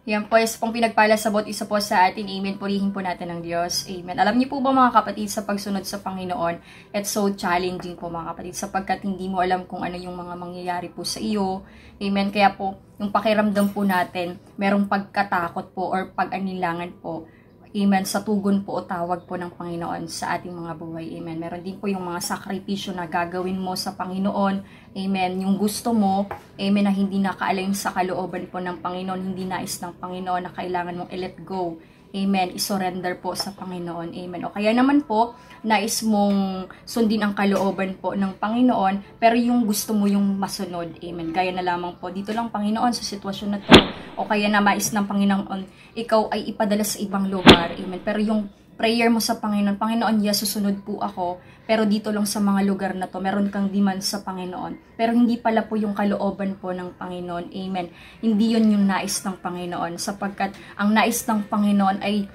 Yan po, is pong pinagpala sa bawat isa po sa atin. Amen. Purihin po natin ng Diyos. Amen. Alam niyo po ba mga kapatid, sa pagsunod sa Panginoon, it's so challenging po mga kapatid, sapagkat hindi mo alam kung ano yung mga mangyayari po sa iyo. Amen. Kaya po, yung pakiramdam po natin, merong pagkatakot po or pag-anilangan po. Amen. Sa tugon po o tawag po ng Panginoon sa ating mga buhay. Amen. Meron din po yung mga sakripisyo na gagawin mo sa Panginoon. Amen. Yung gusto mo, amen, na hindi nakaalign sa kalooban po ng Panginoon, hindi nais ng Panginoon na kailangan mong i-let go. Amen. I-surrender po sa Panginoon. Amen. O kaya naman po, nais mong sundin ang kalooban po ng Panginoon, pero yung gusto mo yung masunod. Amen. Gaya na lamang po, dito lang Panginoon sa sitwasyon na to. O kaya na mais ng Panginoon, ikaw ay ipadala sa ibang lugar. Amen. Pero yung prayer mo sa Panginoon, Panginoon, yes, susunod po ako, pero dito lang sa mga lugar na to, meron kang demand sa Panginoon. Pero hindi pala po yung kalooban po ng Panginoon. Amen. Hindi yun yung nais ng Panginoon, sapagkat ang nais ng Panginoon ay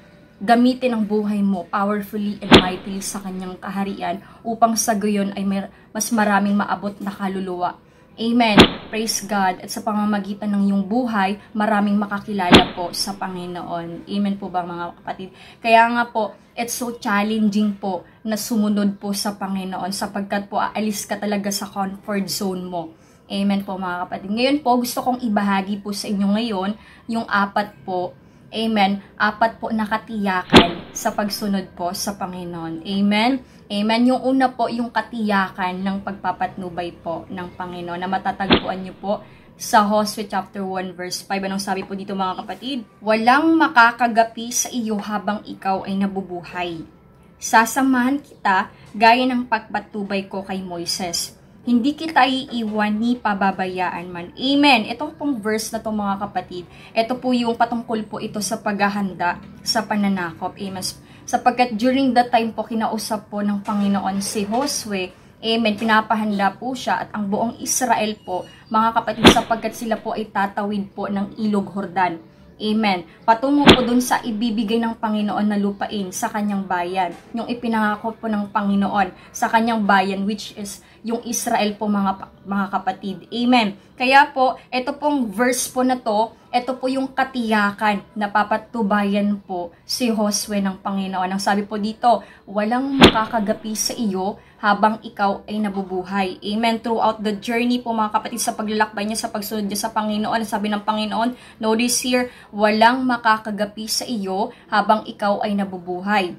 gamitin ang buhay mo powerfully and mightily sa kanyang kaharian upang sa gayon ay mas maraming maabot na kaluluwa. Amen. Praise God. At sa pamamagitan ng iyong buhay, maraming makakilala po sa Panginoon. Amen po ba mga kapatid? Kaya nga po, it's so challenging po na sumunod po sa Panginoon sapagkat po aalis ka talaga sa comfort zone mo. Amen po mga kapatid. Ngayon po, gusto kong ibahagi po sa inyo ngayon yung 4 po. Amen. 4 po na katiyakan sa pagsunod po sa Panginoon. Amen. Amen. Yung una po, yung katiyakan ng pagpapatnubay po ng Panginoon na matatagpuan niyo po sa Hosea chapter 1 verse 5. Anong sabi po dito mga kapatid? Walang makakagapi sa iyo habang ikaw ay nabubuhay. Sasamahan kita gaya ng pagpatnubay ko kay Moises. Hindi kita iiwan ni pababayaan man. Amen. Ito pong verse na to mga kapatid. Ito po yung patungkol po ito sa paghahanda sa pananakop. Amen. Sapagkat during that time po, kinausap po ng Panginoon si Josue. Amen. Pinapahanda po siya at ang buong Israel po, mga kapatid, sapagkat sila po ay tatawid po ng Ilog Jordan. Amen. Patungo po dun sa ibibigay ng Panginoon na lupain sa kanyang bayan. Yung ipinangako po ng Panginoon sa kanyang bayan, which is yung Israel po mga kapatid. Amen. Kaya po, ito pong verse po na to, ito po yung katiyakan na papatubayan po si Josue ng Panginoon. Ang sabi po dito, walang makakagapi sa iyo habang ikaw ay nabubuhay. Amen. Throughout the journey po mga kapatid, sa paglalakbay niya, sa pagsunod niya sa Panginoon, sabi ng Panginoon, notice here, walang makakagapi sa iyo habang ikaw ay nabubuhay.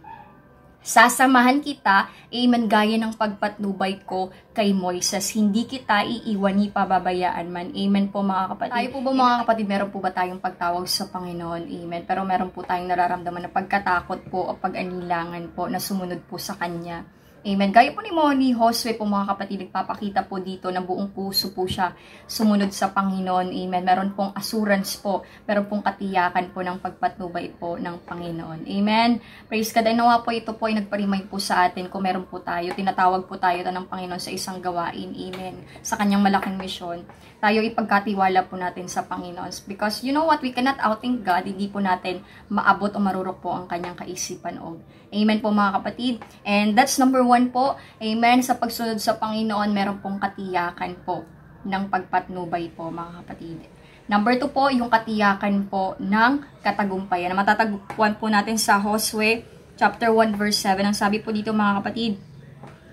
Sasamahan kita, amen, gaya ng pagpatnubay ko kay Moises. Hindi kita iiwan ni pababayaan man. Amen po mga kapatid. Tayo po ba mga kapatid, meron po ba tayong pagtawag sa Panginoon? Amen. Pero meron po tayong nararamdaman na pagkatakot po o pag-anilangan po na sumunod po sa Kanya. Amen. Gaya po ni Josue po mga kapatid, nagpapakita po dito na buong puso po siya sumunod sa Panginoon. Amen. Meron pong assurance po, meron pong katiyakan po ng pagpatnubay po ng Panginoon. Amen. Praise God. Ay nawa po ito po ay nagpa-remind po sa atin kung meron po tayo, tinatawag po tayo ng Panginoon sa isang gawain. Amen. Sa kanyang malaking misyon, tayo ipagkatiwala po natin sa Panginoon. Because you know what, we cannot outthink God, hindi po natin maabot o marurok po ang kanyang kaisipan o. Amen po mga kapatid. And that's number 1 po. Amen. Sa pagsunod sa Panginoon, meron pong katiyakan po ng pagpatnubay po mga kapatid. Number 2 po, yung katiyakan po ng katagumpayan. Na matatagpuan po natin sa Josue chapter 1 verse 7. Ang sabi po dito mga kapatid,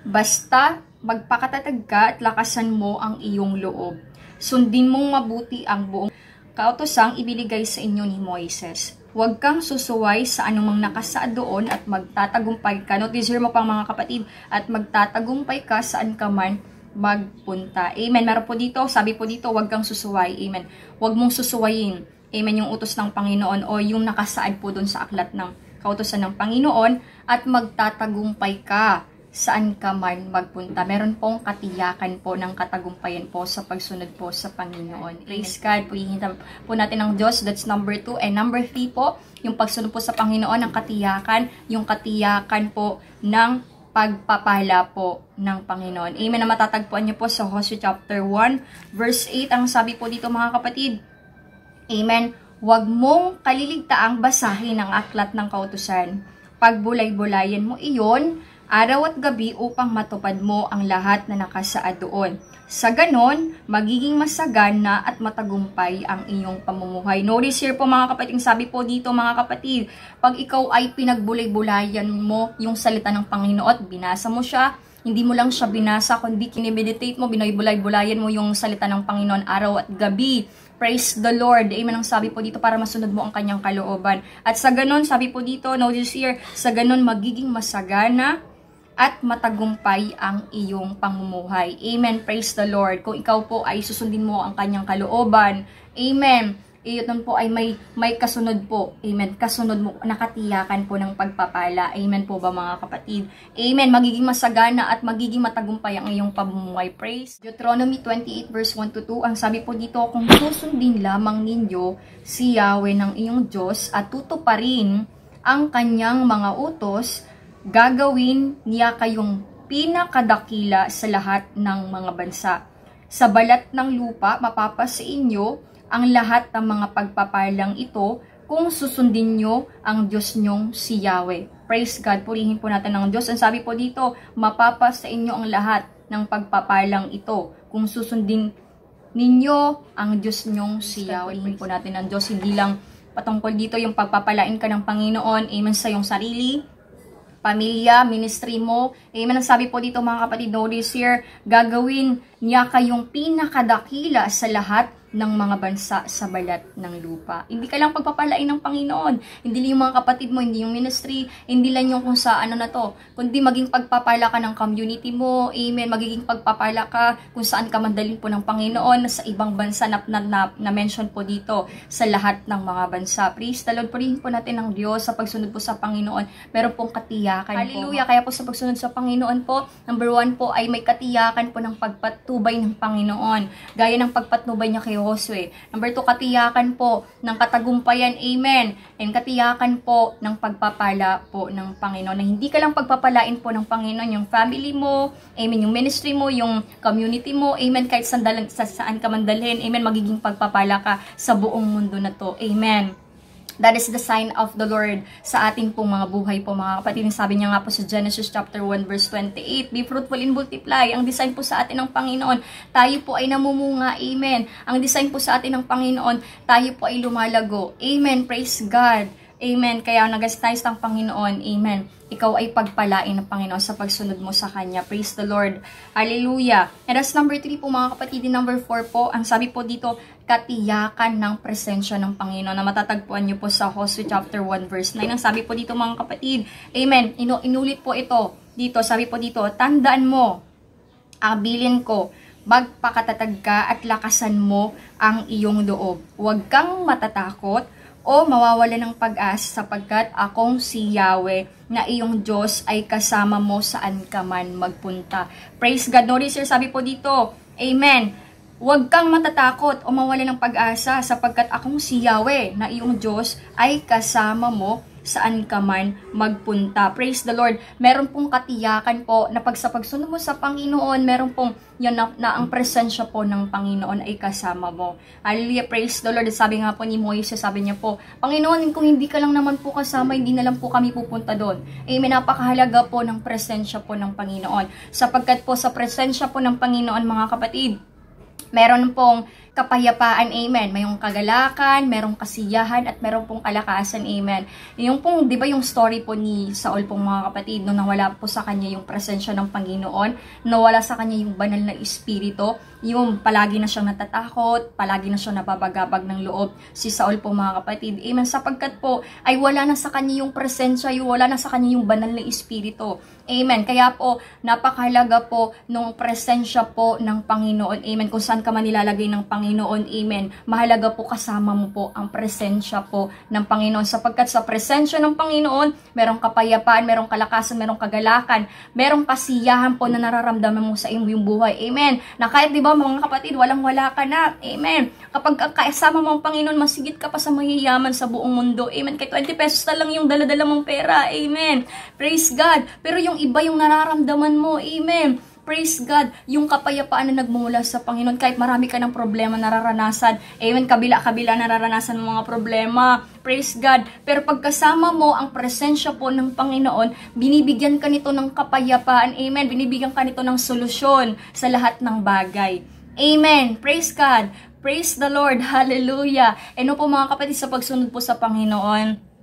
basta magpakatatag ka at lakasan mo ang iyong loob. Sundin mong mabuti ang buong kautosang ibinigay sa inyo ni Moises. Huwag kang susuway sa anumang nakasaad doon at magtatagumpay ka. Notice mo pang mga kapatid, at magtatagumpay ka saan ka man magpunta. Amen. Meron po dito, sabi po dito, huwag kang susuway. Amen. Huwag mong susuwayin. Amen. Yung utos ng Panginoon o yung nakasaad po doon sa aklat ng kautosan ng Panginoon at magtatagumpay ka saan ka man magpunta. Meron pong katiyakan po ng katagumpayan po sa pagsunod po sa Panginoon. Praise God. Puhihinta po natin ng Diyos. That's number 2. And number 3 po, yung pagsunod po sa Panginoon, ng katiyakan, yung katiyakan po ng pagpapala po ng Panginoon. Amen. Na matatagpuan niyo po sa Hosea chapter 1 verse 8. Ang sabi po dito mga kapatid, amen, huwag mong kaliligtaang basahin ang aklat ng kautusan. Pagbulay-bulayan mo iyon araw at gabi upang matupad mo ang lahat na nakasaad doon. Sa ganon, magiging masagana at matagumpay ang iyong pamumuhay. Notice here po mga kapatid, sabi po dito mga kapatid, pag ikaw ay pinagbulay-bulayan mo yung salita ng Panginoon, binasa mo siya, hindi mo lang siya binasa, kundi kinimeditate mo, binay-bulay-bulayan mo yung salita ng Panginoon araw at gabi. Praise the Lord. Amen ang sabi po dito para masunod mo ang kanyang kalooban. At sa ganon, sabi po dito, notice here, sa ganon magiging masagana at matagumpay ang iyong pamumuhay. Amen. Praise the Lord. Kung ikaw po ay susundin mo ang kanyang kalooban. Amen. Iyon po ay may kasunod po. Amen. Kasunod mo, nakatiyakan po ng pagpapala. Amen po ba mga kapatid? Amen. Magiging masagana at magiging matagumpay ang iyong pamumuhay. Praise. Deuteronomy 28 verse 1 to 2. Ang sabi po dito, kung susundin lamang ninyo si Yahweh ng iyong Diyos at tutuparin ang kanyang mga utos, gagawin niya kayong pinakadakila sa lahat ng mga bansa. Sa balat ng lupa, mapapasa inyo ang lahat ng mga pagpapalang ito kung susundin nyo ang Diyos nyong si Yahweh. Praise God. Purihin po natin ang Diyos. Ang sabi po dito, mapapasa inyo ang lahat ng pagpapalang ito kung susundin ninyo ang Diyos nyong si Yahweh. Purihin po natin ang Diyos. Hindi lang patungkol dito yung pagpapalain ka ng Panginoon. Amen sa iyong sarili, pamilya, ministry mo. Amen. Ang sabi po dito mga kapatid, notice here, gagawin niya kayong pinakadakila sa lahat ng mga bansa sa balat ng lupa. Hindi ka lang pagpapalain ng Panginoon. Hindi lang yung mga kapatid mo, hindi yung ministry, hindi lang yung kung sa ano na to, kundi maging pagpapala ka ng community mo. Amen. Magiging pagpapala ka kung saan ka mandalin po ng Panginoon sa ibang bansa na mention po dito sa lahat ng mga bansa. Praise the Lord. Purihin po natin ang Diyos sa pagsunod po sa Panginoon. Meron pong katiyakan. Hallelujah. Kaya po sa pagsunod sa Panginoon po, number 1 po ay may katiyakan po ng pagpatubay ng Panginoon. Gaya ng pagpatubay niya kay Josue. Number 2, katiyakan po ng katagumpayan. Amen. And katiyakan po ng pagpapala po ng Panginoon. Na hindi ka lang pagpapalain po ng Panginoon yung family mo, amen, yung ministry mo, yung community mo, amen, kahit saan ka man dalhin, amen, magiging pagpapala ka sa buong mundo na to. Amen. That is the sign of the Lord sa ating pong mga buhay po mga kapatid. Sabi niya nga po sa Genesis chapter 1 verse 28, be fruitful and multiply. Ang design po sa atin ng Panginoon, tayo po ay namumunga. Amen. Ang design po sa atin ng Panginoon, tayo po ay lumalago. Amen. Praise God. Amen. Kaya nag-establish ng Panginoon. Amen. Ikaw ay pagpalain ng Panginoon sa pagsunod mo sa Kanya. Praise the Lord. Hallelujah. And that's number 3 po mga kapatid. Number 4 po, ang sabi po dito, katiyakan ng presensya ng Panginoon na matatagpuan niyo po sa Hosea chapter 1 verse 9. Ang sabi po dito mga kapatid, amen, inulit po ito dito, sabi po dito, tandaan mo, abilin ko, magpakatatag ka at lakasan mo ang iyong loob. Huwag kang matatakot o mawawala ng pag-asa sapagkat akong si Yahweh na iyong Diyos ay kasama mo saan ka man magpunta. Praise God. Notice here, sabi po dito, amen, huwag kang matatakot o mawala ng pag-asa sapagkat akong si Yahweh na iyong Diyos ay kasama mo saan ka man magpunta. Praise the Lord. Meron pong katiyakan po na sa pagsunod mo sa Panginoon, meron pong yan na ang presensya po ng Panginoon ay kasama mo. Hallelujah. Praise the Lord. Sabi nga po ni Moises, sabi niya po, Panginoon, kung hindi ka lang naman po kasama, hindi na lang po kami pupunta doon. Amen. Napakahalaga po ng presensya po ng Panginoon. Sapagkat po sa presensya po ng Panginoon, mga kapatid, meron pong kapayapaan, amen. Mayroong kagalakan, merong kasiyahan, at meron pong kalakasan, amen. Yung pong, di ba yung story po ni Saul pong mga kapatid, nung nawala po sa kanya yung presensya ng Panginoon, nawala sa kanya yung banal na espiritu, yung palagi na siyang natatakot, palagi na siyang nababagabag ng loob, si Saul po mga kapatid, amen. Sapagkat po, ay wala na sa kanya yung presensya, wala na sa kanya yung banal na espiritu, amen. Kaya po, napakahalaga po nung presensya po ng Panginoon, amen. Kung saan ka man nilalagay ng Panginoon, amen. Mahalaga po kasama mo po ang presensya po ng Panginoon. Sapagkat sa presensya ng Panginoon, merong kapayapaan, merong kalakasan, merong kagalakan, merong kasiyahan po na nararamdaman mo sa iyong buhay. Amen. Na kahit di ba mga kapatid, walang-wala ka na. Amen. Kapag kasama mo ang Panginoon, masigit ka pa sa mayayaman sa buong mundo. Amen. Kaya 20 pesos na lang yung dala-dala mong pera. Amen. Praise God. Pero yung iba yung nararamdaman mo. Amen. Praise God, yung kapayapaan na nagmumula sa Panginoon, kahit marami ka ng problema nararanasan, amen, kabila-kabila nararanasan mo mga problema, praise God, pero pagkasama mo ang presensya po ng Panginoon, binibigyan ka nito ng kapayapaan, amen, binibigyan ka nito ng solusyon sa lahat ng bagay, amen, praise God, praise the Lord, hallelujah. Ano po mga kapatid, sa pagsunod po sa Panginoon,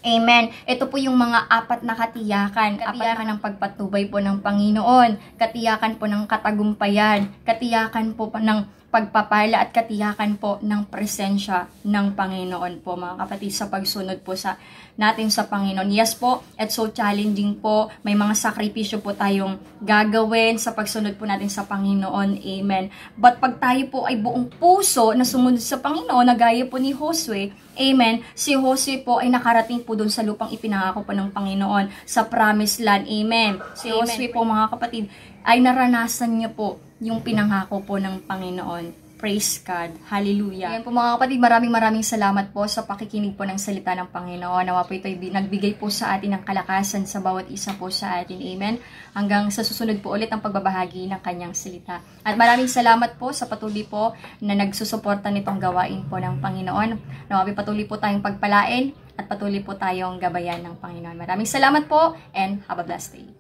amen. Ito po yung mga apat na katiyakan. Katiyakan ng pagpatubay po ng Panginoon. Katiyakan po ng katagumpayan. Katiyakan po ng pagpapala at katiyakan po ng presensya ng Panginoon po mga kapatid sa pagsunod po sa natin sa Panginoon. Yes po, it's so challenging po. May mga sakripisyo po tayong gagawin sa pagsunod po natin sa Panginoon. Amen. But pag tayo po ay buong puso na sumunod sa Panginoon, na gaya po ni Josue, amen, si Josue po ay nakarating po doon sa lupang ipinangako po ng Panginoon, sa promised land. Amen. Si Josue po mga kapatid ay naranasan niya po yung pinangako po ng Panginoon. Praise God. Hallelujah. Ayan po mga kapatid, maraming salamat po sa pakikinig po ng salita ng Panginoon. Nawa po ito nagbigay po sa atin ng kalakasan sa bawat isa po sa atin. Amen. Hanggang sa susunod po ulit ang pagbabahagi ng kanyang salita. At maraming salamat po sa patuloy po na nagsusuporta nitong gawain po ng Panginoon. Nawa po patuloy po tayong pagpalain at patuloy po tayong gabayan ng Panginoon. Maraming salamat po and have a blessed day.